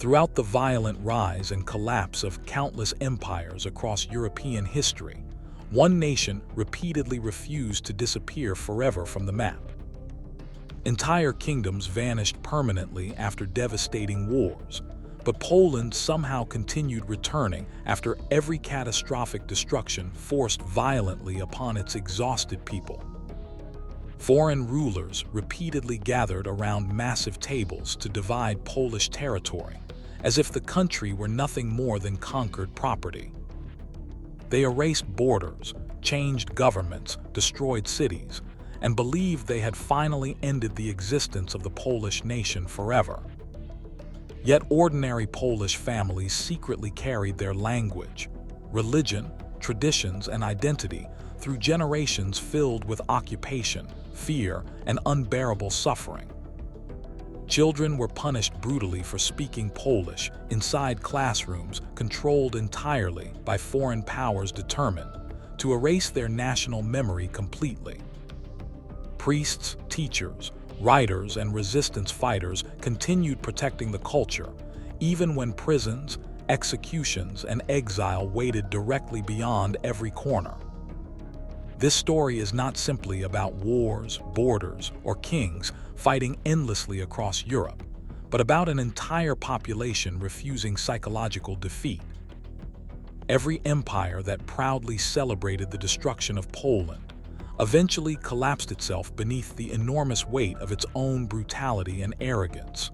Throughout the violent rise and collapse of countless empires across European history, one nation repeatedly refused to disappear forever from the map. Entire kingdoms vanished permanently after devastating wars, but Poland somehow continued returning after every catastrophic destruction forced violently upon its exhausted people. Foreign rulers repeatedly gathered around massive tables to divide Polish territory, as if the country were nothing more than conquered property. They erased borders, changed governments, destroyed cities, and believed they had finally ended the existence of the Polish nation forever. Yet ordinary Polish families secretly carried their language, religion, traditions, and identity through generations filled with occupation, fear, and unbearable suffering. Children were punished brutally for speaking Polish inside classrooms controlled entirely by foreign powers determined to erase their national memory completely. Priests, teachers, writers, and resistance fighters continued protecting the culture, even when prisons, executions, and exile waited directly beyond every corner. This story is not simply about wars, borders, or kings fighting endlessly across Europe, but about an entire population refusing psychological defeat. Every empire that proudly celebrated the destruction of Poland eventually collapsed itself beneath the enormous weight of its own brutality and arrogance.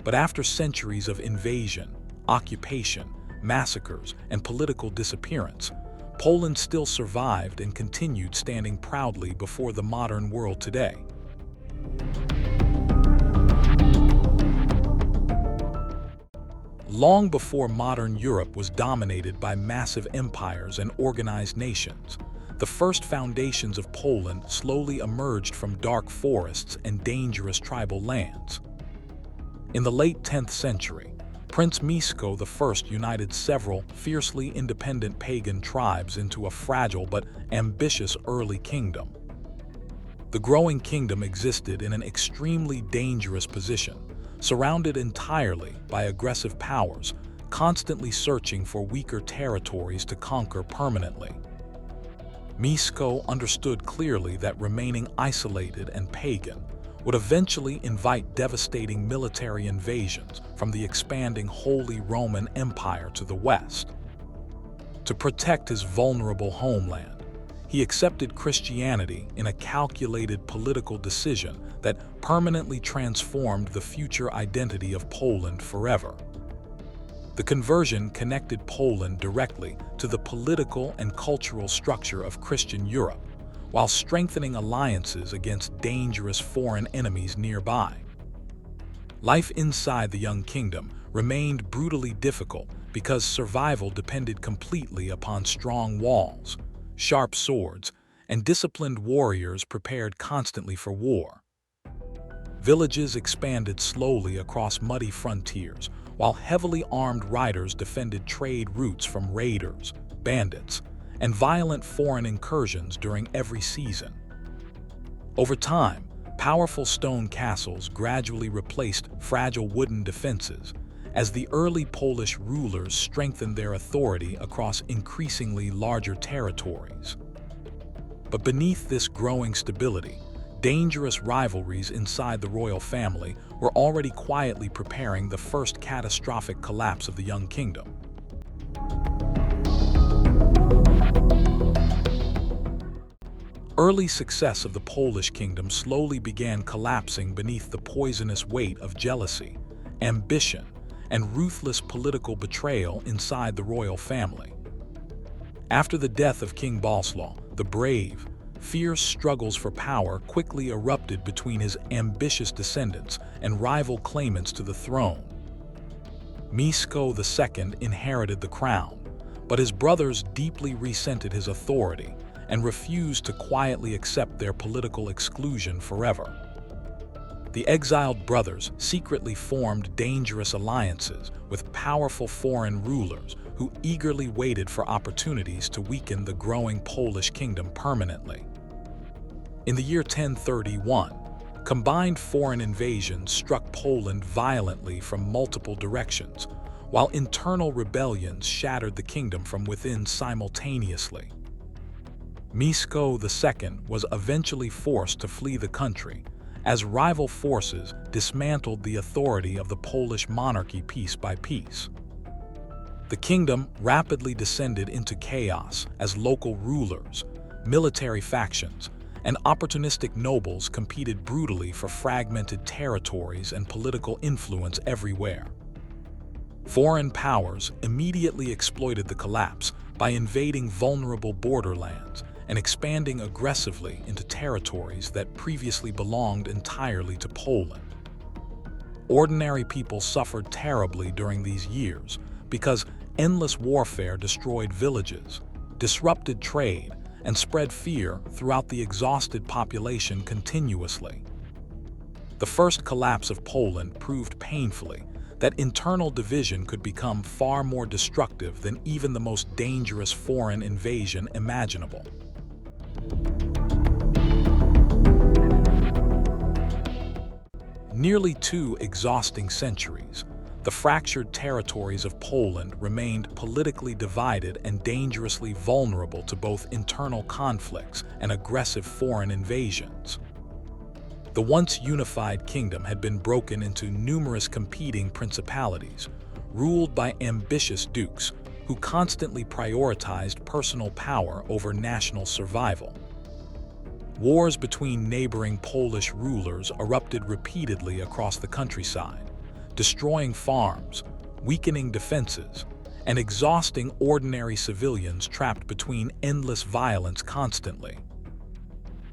But after centuries of invasion, occupation, massacres, and political disappearance, Poland still survived and continued standing proudly before the modern world today. Long before modern Europe was dominated by massive empires and organized nations, the first foundations of Poland slowly emerged from dark forests and dangerous tribal lands. In the late 10th century, Prince Mieszko I united several fiercely independent pagan tribes into a fragile but ambitious early kingdom. The growing kingdom existed in an extremely dangerous position, surrounded entirely by aggressive powers, constantly searching for weaker territories to conquer permanently. Mieszko understood clearly that remaining isolated and pagan would eventually invite devastating military invasions from the expanding Holy Roman Empire to the west. To protect his vulnerable homeland, he accepted Christianity in a calculated political decision that permanently transformed the future identity of Poland forever. The conversion connected Poland directly to the political and cultural structure of Christian Europe, while strengthening alliances against dangerous foreign enemies nearby. Life inside the young kingdom remained brutally difficult because survival depended completely upon strong walls, sharp swords, and disciplined warriors prepared constantly for war. Villages expanded slowly across muddy frontiers, while heavily armed riders defended trade routes from raiders, bandits, and violent foreign incursions during every season. Over time, powerful stone castles gradually replaced fragile wooden defenses as the early Polish rulers strengthened their authority across increasingly larger territories. But beneath this growing stability, dangerous rivalries inside the royal family were already quietly preparing the first catastrophic collapse of the young kingdom. Early success of the Polish kingdom slowly began collapsing beneath the poisonous weight of jealousy, ambition, and ruthless political betrayal inside the royal family. After the death of King Boleslaw the Brave, fierce struggles for power quickly erupted between his ambitious descendants and rival claimants to the throne. Mieszko II inherited the crown, but his brothers deeply resented his authority and refused to quietly accept their political exclusion forever. The exiled brothers secretly formed dangerous alliances with powerful foreign rulers who eagerly waited for opportunities to weaken the growing Polish kingdom permanently. In the year 1031, Combined foreign invasions struck Poland violently from multiple directions, while internal rebellions shattered the kingdom from within simultaneously. Mieszko II was eventually forced to flee the country, as rival forces dismantled the authority of the Polish monarchy piece by piece. The kingdom rapidly descended into chaos as local rulers, military factions, and opportunistic nobles competed brutally for fragmented territories and political influence everywhere. Foreign powers immediately exploited the collapse by invading vulnerable borderlands and expanding aggressively into territories that previously belonged entirely to Poland. Ordinary people suffered terribly during these years because endless warfare destroyed villages, disrupted trade, and spread fear throughout the exhausted population continuously. The first collapse of Poland proved painfully that internal division could become far more destructive than even the most dangerous foreign invasion imaginable. Nearly 2 exhausting centuries, the fractured territories of Poland remained politically divided and dangerously vulnerable to both internal conflicts and aggressive foreign invasions. The once unified kingdom had been broken into numerous competing principalities, ruled by ambitious dukes who constantly prioritized personal power over national survival. Wars between neighboring Polish rulers erupted repeatedly across the countryside, destroying farms, weakening defenses, and exhausting ordinary civilians trapped between endless violence constantly.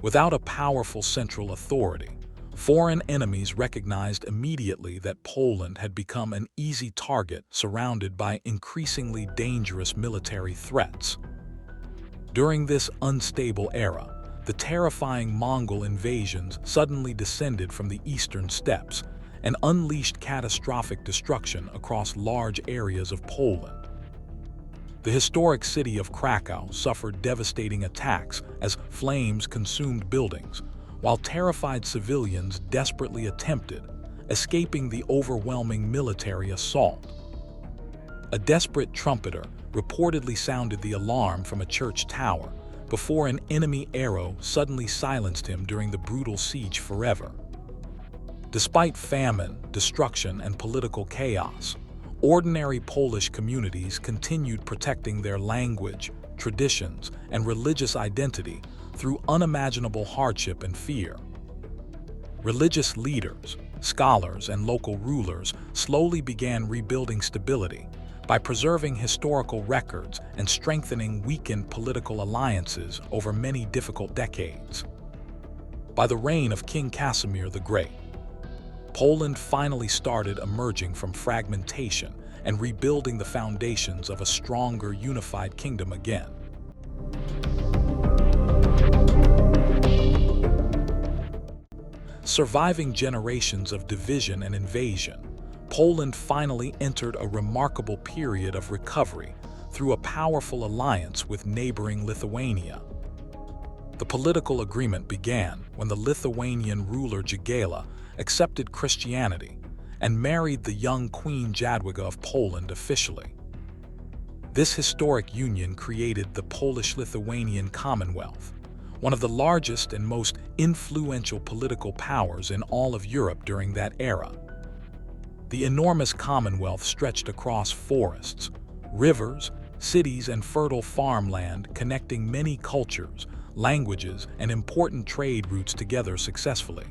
Without a powerful central authority, foreign enemies recognized immediately that Poland had become an easy target surrounded by increasingly dangerous military threats. During this unstable era, the terrifying Mongol invasions suddenly descended from the eastern steppes and unleashed catastrophic destruction across large areas of Poland. The historic city of Krakow suffered devastating attacks as flames consumed buildings, while terrified civilians desperately attempted, escaping the overwhelming military assault. A desperate trumpeter reportedly sounded the alarm from a church tower before an enemy arrow suddenly silenced him during the brutal siege forever. Despite famine, destruction, and political chaos, ordinary Polish communities continued protecting their language, traditions, and religious identity through unimaginable hardship and fear. Religious leaders, scholars, and local rulers slowly began rebuilding stability by preserving historical records and strengthening weakened political alliances over many difficult decades. By the reign of King Casimir the Great, Poland finally started emerging from fragmentation and rebuilding the foundations of a stronger, unified kingdom again. Surviving generations of division and invasion, Poland finally entered a remarkable period of recovery through a powerful alliance with neighboring Lithuania. The political agreement began when the Lithuanian ruler Jagiela accepted Christianity and married the young Queen Jadwiga of Poland officially. This historic union created the Polish-Lithuanian Commonwealth, one of the largest and most influential political powers in all of Europe during that era. The enormous Commonwealth stretched across forests, rivers, cities, and fertile farmland, connecting many cultures, languages, and important trade routes together successfully.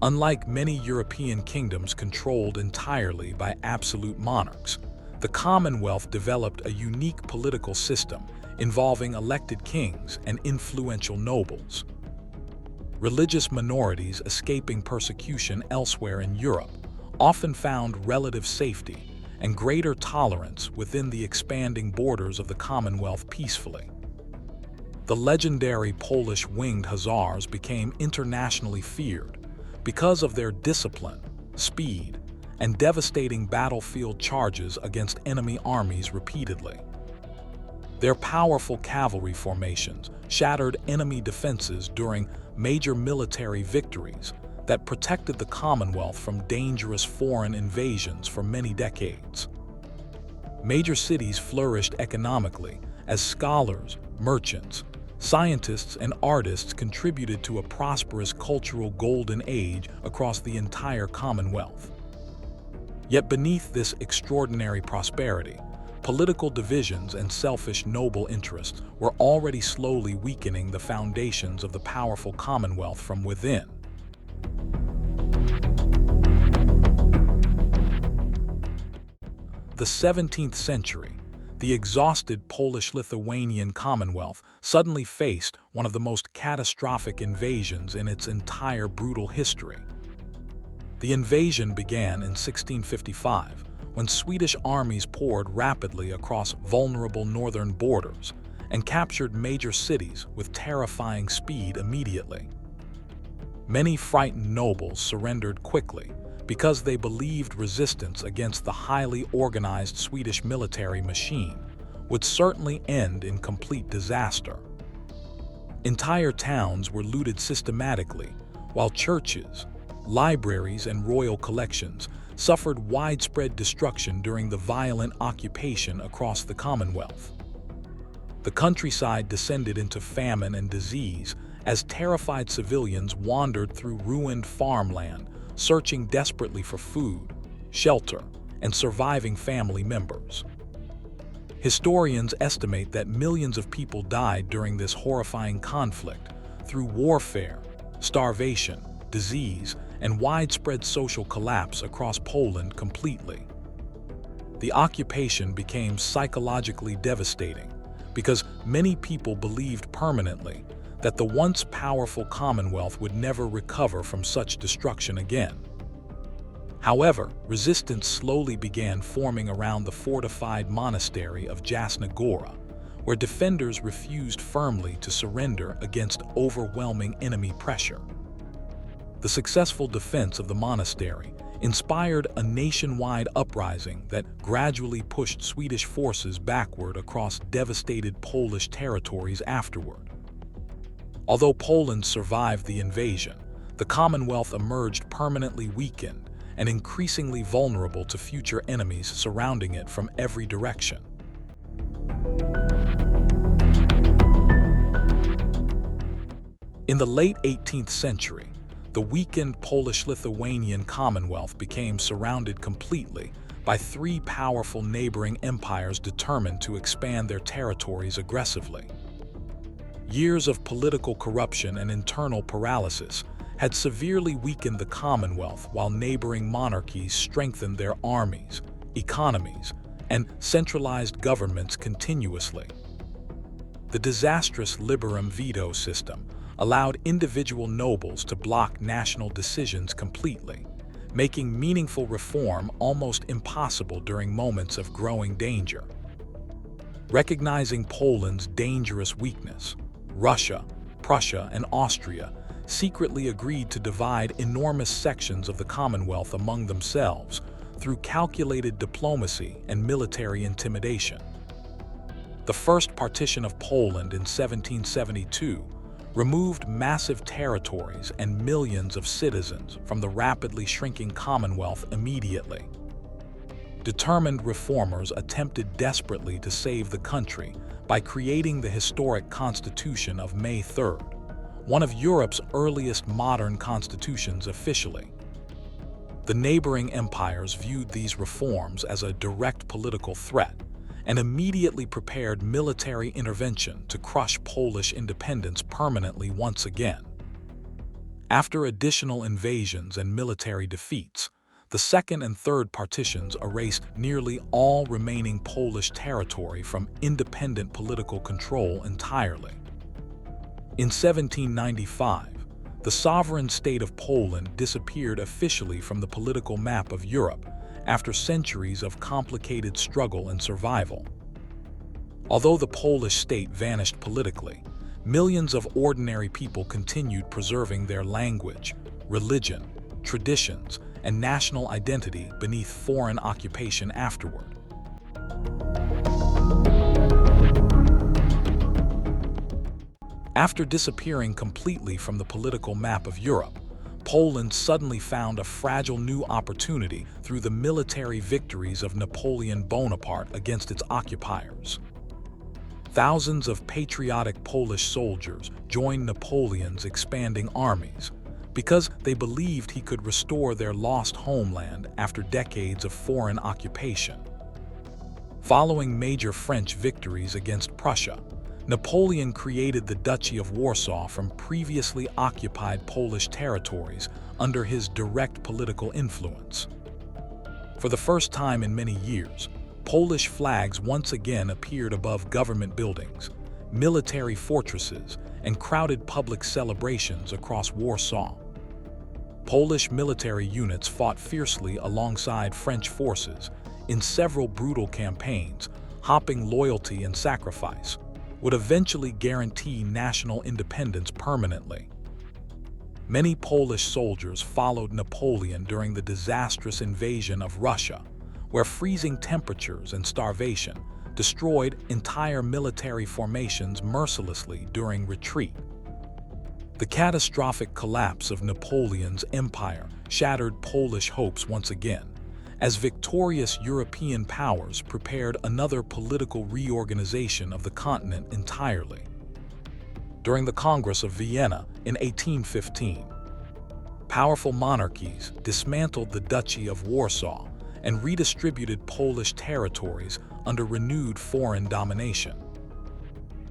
Unlike many European kingdoms controlled entirely by absolute monarchs, the Commonwealth developed a unique political system involving elected kings and influential nobles. Religious minorities escaping persecution elsewhere in Europe often found relative safety and greater tolerance within the expanding borders of the Commonwealth peacefully. The legendary Polish winged Hussars became internationally feared because of their discipline, speed, and devastating battlefield charges against enemy armies repeatedly. Their powerful cavalry formations shattered enemy defenses during major military victories that protected the Commonwealth from dangerous foreign invasions for many decades. Major cities flourished economically as scholars, merchants, scientists, and artists contributed to a prosperous cultural golden age across the entire Commonwealth. Yet beneath this extraordinary prosperity, political divisions and selfish noble interests were already slowly weakening the foundations of the powerful Commonwealth from within. The 17th century, the exhausted Polish-Lithuanian Commonwealth suddenly faced one of the most catastrophic invasions in its entire brutal history. The invasion began in 1655, when Swedish armies poured rapidly across vulnerable northern borders and captured major cities with terrifying speed immediately. Many frightened nobles surrendered quickly because they believed resistance against the highly organized Swedish military machine would certainly end in complete disaster. Entire towns were looted systematically, while churches, libraries, and royal collections suffered widespread destruction during the violent occupation across the Commonwealth. The countryside descended into famine and disease as terrified civilians wandered through ruined farmland, searching desperately for food, shelter, and surviving family members. Historians estimate that millions of people died during this horrifying conflict through warfare, starvation, disease, and widespread social collapse across Poland completely. The occupation became psychologically devastating because many people believed permanently that the once powerful Commonwealth would never recover from such destruction again. However, resistance slowly began forming around the fortified monastery of Jasna Gora, where defenders refused firmly to surrender against overwhelming enemy pressure. The successful defense of the monastery inspired a nationwide uprising that gradually pushed Swedish forces backward across devastated Polish territories afterward. Although Poland survived the invasion, the Commonwealth emerged permanently weakened and increasingly vulnerable to future enemies surrounding it from every direction. In the late 18th century, the weakened Polish-Lithuanian Commonwealth became surrounded completely by three powerful neighboring empires determined to expand their territories aggressively. Years of political corruption and internal paralysis had severely weakened the Commonwealth, while neighboring monarchies strengthened their armies, economies, and centralized governments continuously. The disastrous liberum veto system allowed individual nobles to block national decisions completely, making meaningful reform almost impossible during moments of growing danger. Recognizing Poland's dangerous weakness, Russia, Prussia, and Austria secretly agreed to divide enormous sections of the Commonwealth among themselves through calculated diplomacy and military intimidation. The first partition of Poland in 1772 removed massive territories and millions of citizens from the rapidly shrinking Commonwealth immediately. Determined reformers attempted desperately to save the country by creating the historic Constitution of May 3rd, one of Europe's earliest modern constitutions officially. The neighboring empires viewed these reforms as a direct political threat and immediately prepared military intervention to crush Polish independence permanently once again. After additional invasions and military defeats, the second and third partitions erased nearly all remaining Polish territory from independent political control entirely. In 1795, the sovereign state of Poland disappeared officially from the political map of Europe after centuries of complicated struggle and survival. Although the Polish state vanished politically, millions of ordinary people continued preserving their language, religion, traditions, and national identity beneath foreign occupation afterward. After disappearing completely from the political map of Europe, Poland suddenly found a fragile new opportunity through the military victories of Napoleon Bonaparte against its occupiers. Thousands of patriotic Polish soldiers joined Napoleon's expanding armies because they believed he could restore their lost homeland after decades of foreign occupation. Following major French victories against Prussia, Napoleon created the Duchy of Warsaw from previously occupied Polish territories under his direct political influence. For the first time in many years, Polish flags once again appeared above government buildings, military fortresses, and crowded public celebrations across Warsaw. Polish military units fought fiercely alongside French forces in several brutal campaigns, hoping loyalty and sacrifice would eventually guarantee national independence permanently. Many Polish soldiers followed Napoleon during the disastrous invasion of Russia, where freezing temperatures and starvation destroyed entire military formations mercilessly during retreat. The catastrophic collapse of Napoleon's empire shattered Polish hopes once again, as victorious European powers prepared another political reorganization of the continent entirely. During the Congress of Vienna in 1815, powerful monarchies dismantled the Duchy of Warsaw and redistributed Polish territories under renewed foreign domination.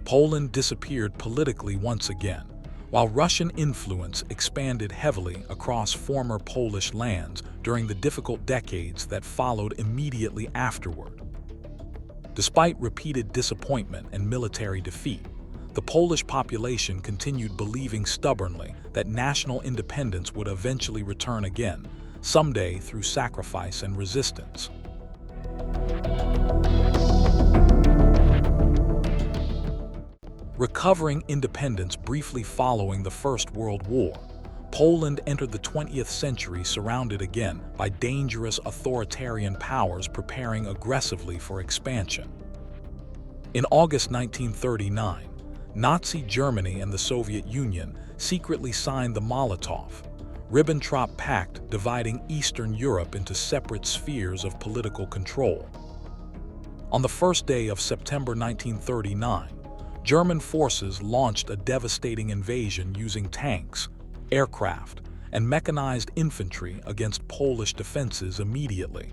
Poland disappeared politically once again, while Russian influence expanded heavily across former Polish lands during the difficult decades that followed immediately afterward. Despite repeated disappointment and military defeat, the Polish population continued believing stubbornly that national independence would eventually return again, someday through sacrifice and resistance. Recovering independence briefly following the First World War, Poland entered the 20th century surrounded again by dangerous authoritarian powers preparing aggressively for expansion. In August 1939, Nazi Germany and the Soviet Union secretly signed the Molotov-Ribbentrop Pact, dividing Eastern Europe into separate spheres of political control. On the first day of September 1939, German forces launched a devastating invasion using tanks, aircraft, and mechanized infantry against Polish defenses immediately.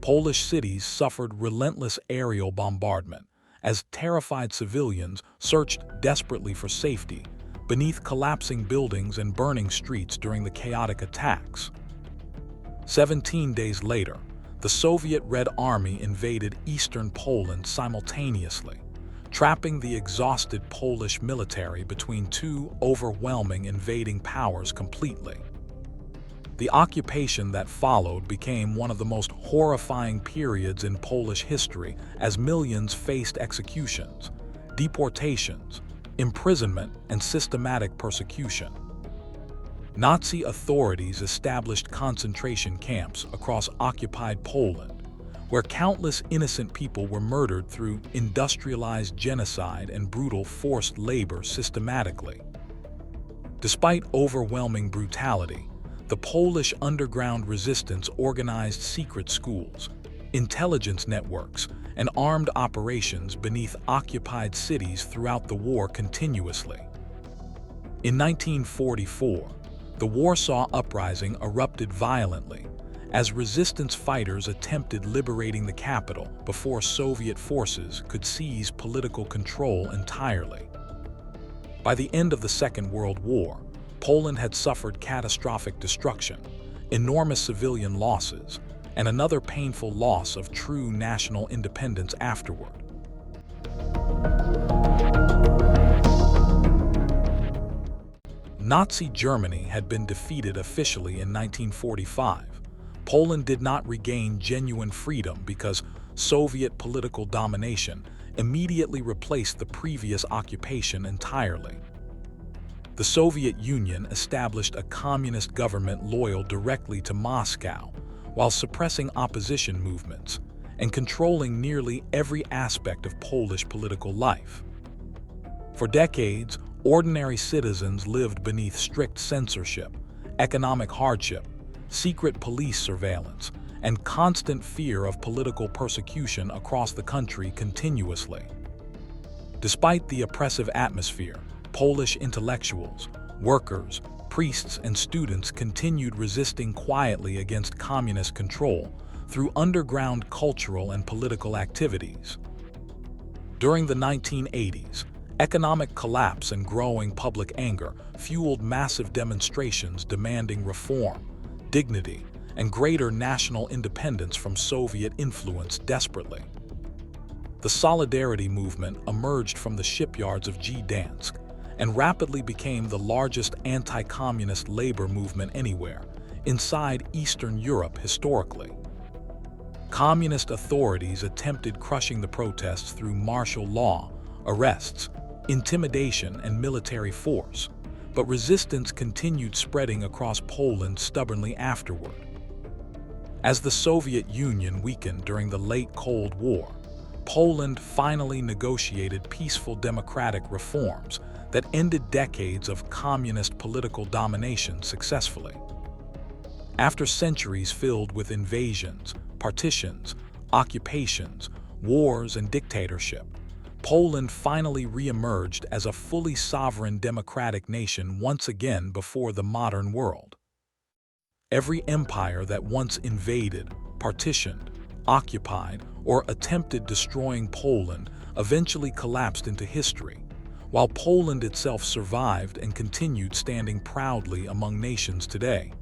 Polish cities suffered relentless aerial bombardment as terrified civilians searched desperately for safety beneath collapsing buildings and burning streets during the chaotic attacks. 17 days later, the Soviet Red Army invaded eastern Poland simultaneously, trapping the exhausted Polish military between two overwhelming invading powers completely. The occupation that followed became one of the most horrifying periods in Polish history as millions faced executions, deportations, imprisonment, and systematic persecution. Nazi authorities established concentration camps across occupied Poland, where countless innocent people were murdered through industrialized genocide and brutal forced labor systematically. Despite overwhelming brutality, the Polish underground resistance organized secret schools, intelligence networks, and armed operations beneath occupied cities throughout the war continuously. In 1944, the Warsaw Uprising erupted violently, as resistance fighters attempted liberating the capital before Soviet forces could seize political control entirely. By the end of the Second World War, Poland had suffered catastrophic destruction, enormous civilian losses, and another painful loss of true national independence afterward. Nazi Germany had been defeated officially in 1945. Poland did not regain genuine freedom because Soviet political domination immediately replaced the previous occupation entirely. The Soviet Union established a communist government loyal directly to Moscow, while suppressing opposition movements and controlling nearly every aspect of Polish political life. For decades, ordinary citizens lived beneath strict censorship, economic hardship, secret police surveillance, and constant fear of political persecution across the country continuously. Despite the oppressive atmosphere, Polish intellectuals, workers, priests, and students continued resisting quietly against communist control through underground cultural and political activities. During the 1980s, economic collapse and growing public anger fueled massive demonstrations demanding reform, dignity, and greater national independence from Soviet influence desperately. The Solidarity movement emerged from the shipyards of Gdansk and rapidly became the largest anti-communist labor movement anywhere inside Eastern Europe historically. Communist authorities attempted crushing the protests through martial law, arrests, intimidation, and military force, but resistance continued spreading across Poland stubbornly afterward. As the Soviet Union weakened during the late Cold War, Poland finally negotiated peaceful democratic reforms that ended decades of communist political domination successfully. After centuries filled with invasions, partitions, occupations, wars, and dictatorship, Poland finally re-emerged as a fully sovereign democratic nation once again before the modern world. Every empire that once invaded, partitioned, occupied, or attempted destroying Poland eventually collapsed into history, while Poland itself survived and continued standing proudly among nations today.